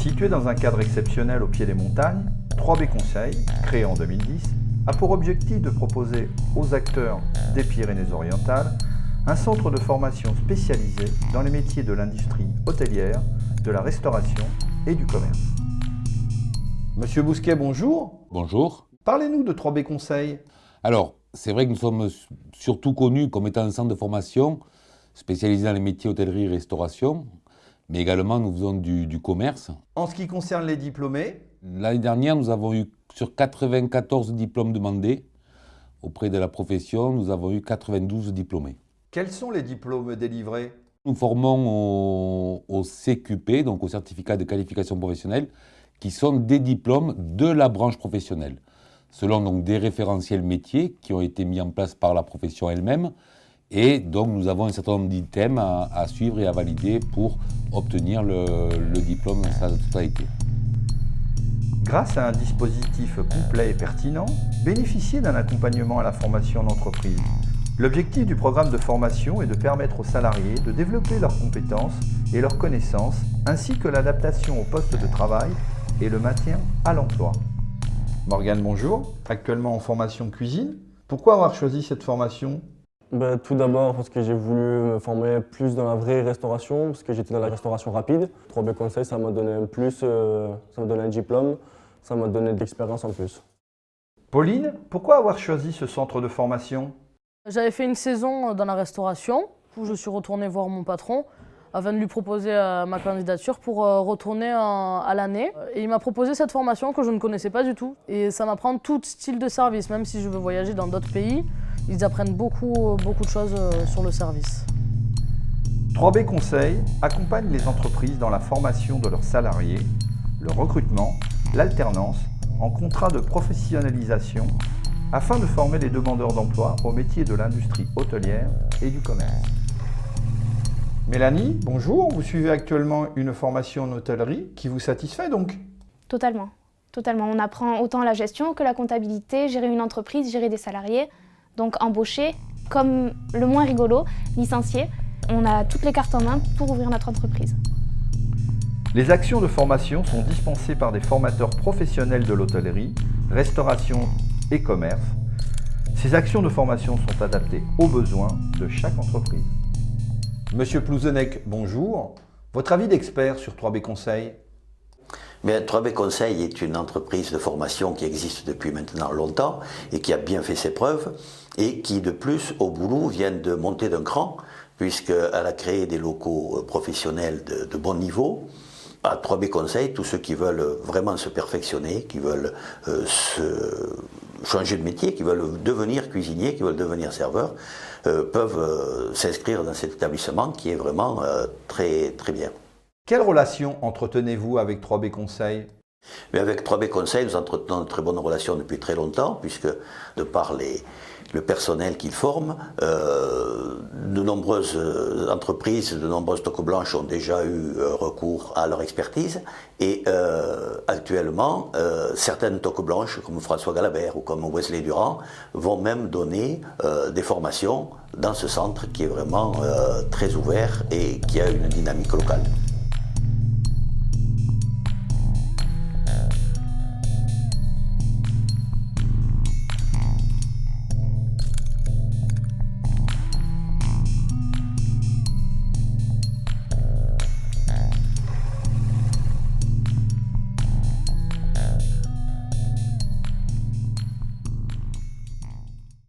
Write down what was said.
Situé dans un cadre exceptionnel au pied des montagnes, 3B Conseil, créé en 2010, a pour objectif de proposer aux acteurs des Pyrénées-Orientales un centre de formation spécialisé dans les métiers de l'industrie hôtelière, de la restauration et du commerce. Monsieur Bousquet, bonjour. Bonjour. Parlez-nous de 3B Conseil. Alors, c'est vrai que nous sommes surtout connus comme étant un centre de formation spécialisé dans les métiers hôtellerie et restauration, mais également nous faisons du commerce. En ce qui concerne les diplômés, l'année dernière, nous avons eu sur 94 diplômes demandés auprès de la profession, nous avons eu 92 diplômés. Quels sont les diplômes délivrés? Nous formons au CQP, donc au certificat de qualification professionnelle, qui sont des diplômes de la branche professionnelle, selon donc des référentiels métiers qui ont été mis en place par la profession elle-même. Et donc nous avons un certain nombre d'items à suivre et à valider pour obtenir le diplôme dans sa totalité. Grâce à un dispositif complet et pertinent, bénéficiez d'un accompagnement à la formation en entreprise. L'objectif du programme de formation est de permettre aux salariés de développer leurs compétences et leurs connaissances, ainsi que l'adaptation au poste de travail et le maintien à l'emploi. Morgane, bonjour. Actuellement en formation cuisine. Pourquoi avoir choisi cette formation ? Tout d'abord parce que j'ai voulu me former plus dans la vraie restauration, parce que j'étais dans la restauration rapide. 3B Conseil, ça m'a donné un plus, ça m'a donné un diplôme, ça m'a donné de l'expérience en plus. Pauline, pourquoi avoir choisi ce centre de formation ? J'avais fait une saison dans la restauration, où je suis retournée voir mon patron afin de lui proposer ma candidature pour retourner à l'année. Et il m'a proposé cette formation que je ne connaissais pas du tout. Et ça m'apprend tout style de service, même si je veux voyager dans d'autres pays. Ils apprennent beaucoup de choses sur le service. 3B Conseil accompagne les entreprises dans la formation de leurs salariés, le recrutement, l'alternance, en contrat de professionnalisation, afin de former les demandeurs d'emploi au métier de l'industrie hôtelière et du commerce. Mélanie, bonjour. Vous suivez actuellement une formation en hôtellerie qui vous satisfait donc ? Totalement. On apprend autant la gestion que la comptabilité, gérer une entreprise, gérer des salariés. Donc embaucher, comme le moins rigolo, licencier. On a toutes les cartes en main pour ouvrir notre entreprise. Les actions de formation sont dispensées par des formateurs professionnels de l'hôtellerie, restauration et commerce. Ces actions de formation sont adaptées aux besoins de chaque entreprise. Monsieur Plouzenec, bonjour. Votre avis d'expert sur 3B Conseil ? 3B Conseil est une entreprise de formation qui existe depuis maintenant longtemps et qui a bien fait ses preuves et qui de plus au boulot vient de monter d'un cran puisqu'elle a créé des locaux professionnels de bon niveau. À 3B Conseil, tous ceux qui veulent vraiment se perfectionner, qui veulent se changer de métier, qui veulent devenir cuisiniers, qui veulent devenir serveurs, peuvent s'inscrire dans cet établissement qui est vraiment très bien. Quelle relation entretenez-vous avec 3B Conseil ? Mais avec 3B Conseil, nous entretenons de très bonnes relations depuis très longtemps, puisque de par le personnel qu'ils forment, de nombreuses entreprises, de nombreuses toques blanches ont déjà eu recours à leur expertise. Et actuellement, certaines toques blanches, comme François Galabert ou comme Wesley Durand, vont même donner des formations dans ce centre qui est vraiment très ouvert et qui a une dynamique locale.